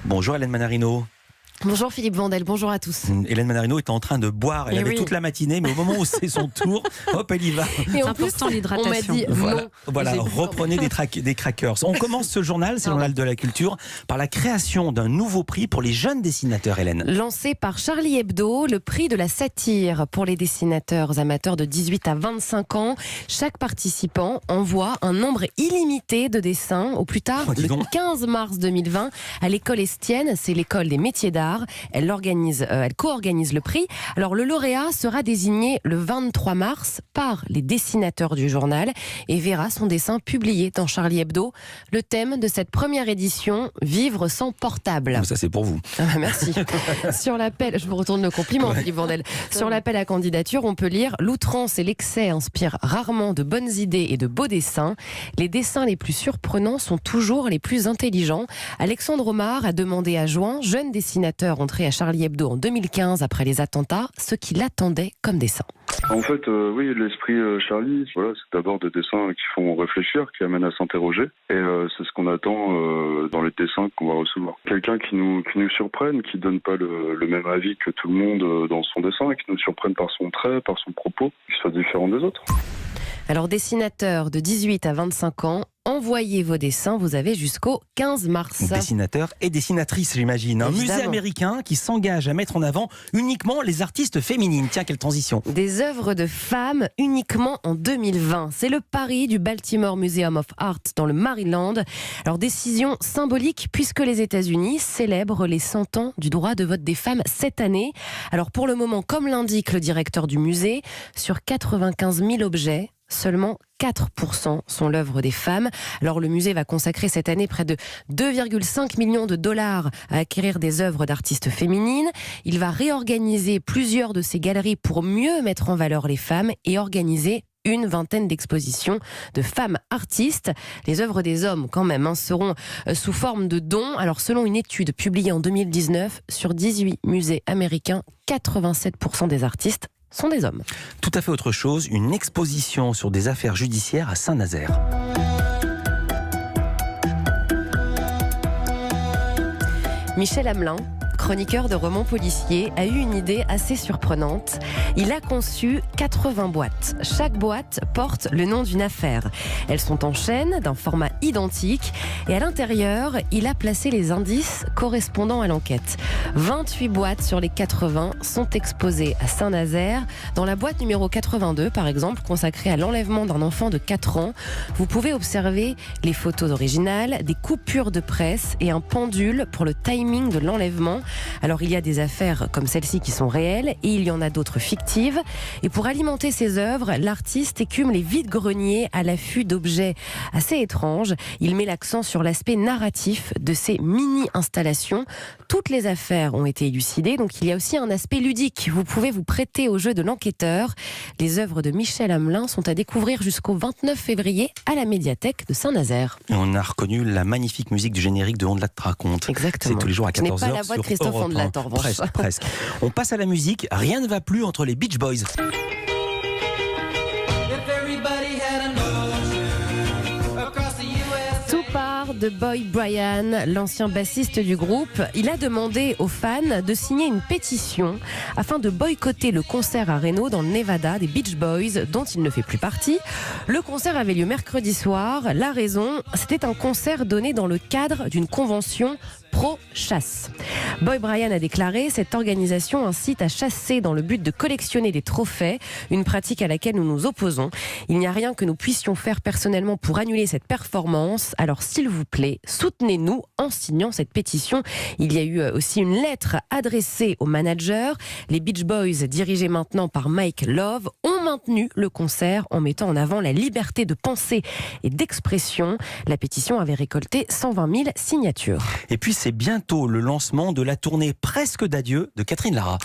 Bonjour Hélène Manarino. Bonjour Philippe Vandel, bonjour à tous. Hélène Manarino est en train de boire, elle avait toute la matinée, mais au moment où c'est son tour, hop, elle y va. Et en plus, l'hydratation. On m'a dit voilà, reprenez des crackers. On commence ce journal, c'est le journal de la culture, par la création d'un nouveau prix pour les jeunes dessinateurs, Hélène. Lancé par Charlie Hebdo, le prix de la satire pour les dessinateurs amateurs de 18 à 25 ans. Chaque participant envoie un nombre illimité de dessins au plus tard le 15 mars 2020 à l'école Estienne, c'est l'école des métiers d'art. Elle co-organise le prix. Alors le lauréat sera désigné le 23 mars par les dessinateurs du journal et verra son dessin publié dans Charlie Hebdo. Le thème de cette première édition, vivre sans portable. Ça c'est pour vous. Merci. Sur l'appel, je vous retourne le compliment, Philippe Vandel. Sur l'appel à candidature, on peut lire: l'outrance et l'excès inspirent rarement de bonnes idées et de beaux dessins. Les dessins les plus surprenants sont toujours les plus intelligents. Alexandre Omar a demandé à Juin, jeune dessinateur entré à Charlie Hebdo en 2015 après les attentats, ce qu'il attendait comme dessin. En fait, oui, l'esprit Charlie, voilà, c'est d'abord des dessins qui font réfléchir, qui amènent à s'interroger. Et c'est ce qu'on attend dans les dessins qu'on va recevoir. Quelqu'un qui nous surprenne, qui donne pas le même avis que tout le monde dans son dessin, et qui nous surprenne par son trait, par son propos, qui soit différent des autres. Alors, dessinateurs de 18 à 25 ans, envoyez vos dessins, vous avez jusqu'au 15 mars. Dessinateurs et dessinatrices, j'imagine. Un musée américain qui s'engage à mettre en avant uniquement les artistes féminines. Tiens, quelle transition. Des œuvres de femmes uniquement en 2020. C'est le pari du Baltimore Museum of Art dans le Maryland. Alors, décision symbolique puisque les États-Unis célèbrent les 100 ans du droit de vote des femmes cette année. Alors, pour le moment, comme l'indique le directeur du musée, sur 95 000 objets, seulement 4% sont l'œuvre des femmes. Alors le musée va consacrer cette année près de 2,5 millions de dollars à acquérir des œuvres d'artistes féminines. Il va réorganiser plusieurs de ses galeries pour mieux mettre en valeur les femmes et organiser une vingtaine d'expositions de femmes artistes. Les œuvres des hommes, quand même, seront sous forme de dons. Alors, selon une étude publiée en 2019, sur 18 musées américains, 87% des artistes sont des hommes. Tout à fait autre chose, une exposition sur des affaires judiciaires à Saint-Nazaire. Michel Hamelin, chroniqueur de romans policiers, a eu une idée assez surprenante. Il a conçu 80 boîtes. Chaque boîte porte le nom d'une affaire. Elles sont en chaîne, d'un format identique. Et à l'intérieur, il a placé les indices correspondant à l'enquête. 28 boîtes sur les 80 sont exposées à Saint-Nazaire. Dans la boîte numéro 82, par exemple, consacrée à l'enlèvement d'un enfant de 4 ans, vous pouvez observer les photos originales, des coupures de presse et un pendule pour le timing de l'enlèvement. Alors il y a des affaires comme celle-ci qui sont réelles et il y en a d'autres fictives. Et pour alimenter ses œuvres, l'artiste écume les vides-greniers à l'affût d'objets assez étranges. Il met l'accent sur l'aspect narratif de ces mini-installations. Toutes les affaires ont été élucidées, donc il y a aussi un aspect ludique. Vous pouvez vous prêter au jeu de l'enquêteur. Les œuvres de Michel Hamelin sont à découvrir jusqu'au 29 février à la médiathèque de Saint-Nazaire. Et on a reconnu la magnifique musique du générique de On te raconte. Exactement. C'est tous les jours à 14h. Ce n'est pas la voix de Christophe Ondelat, en revanche. Presque. On passe à la musique. Rien ne va plus entre les Beach Boys. Tout part de Boy Brian, l'ancien bassiste du groupe. Il a demandé aux fans de signer une pétition afin de boycotter le concert à Reno dans le Nevada des Beach Boys, dont il ne fait plus partie. Le concert avait lieu mercredi soir. La raison, c'était un concert donné dans le cadre d'une convention pro-chasse. Boy Brian a déclaré: cette organisation incite à chasser dans le but de collectionner des trophées, une pratique à laquelle nous nous opposons. Il n'y a rien que nous puissions faire personnellement pour annuler cette performance. Alors s'il vous plaît, soutenez-nous en signant cette pétition. Il y a eu aussi une lettre adressée aux managers. Les Beach Boys, dirigés maintenant par Mike Love, ont maintenu le concert en mettant en avant la liberté de pensée et d'expression. La pétition avait récolté 120 000 signatures. Et puis c'est bientôt le lancement de la tournée presque d'adieu de Catherine Lara.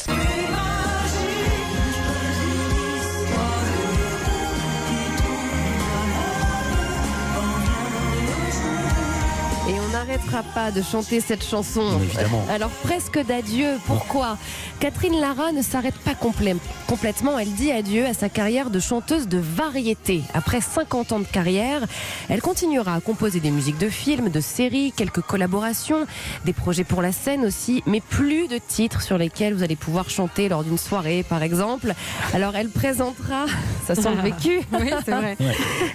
Et on n'arrêtera pas de chanter cette chanson. Évidemment. Alors presque d'adieu, pourquoi ? Catherine Lara ne s'arrête pas complètement, elle dit adieu à sa carrière de chanteuse de variété. Après 50 ans de carrière, elle continuera à composer des musiques de films, de séries, quelques collaborations, des projets pour la scène aussi, mais plus de titres sur lesquels vous allez pouvoir chanter lors d'une soirée par exemple. Alors elle présentera, ça sent le vécu, Oui, c'est vrai.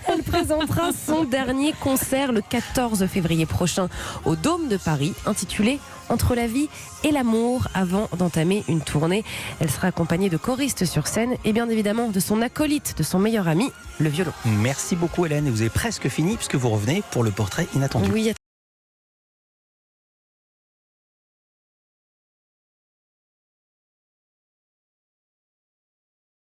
elle présentera son dernier concert le 14 février prochain au Dôme de Paris, intitulé Entre la vie et l'amour, avant d'entamer une tournée. Elle sera accompagnée de choristes sur scène et bien évidemment de son acolyte, de son meilleur ami, le violon. Merci beaucoup Hélène, et vous avez presque fini puisque vous revenez pour le portrait inattendu. Oui,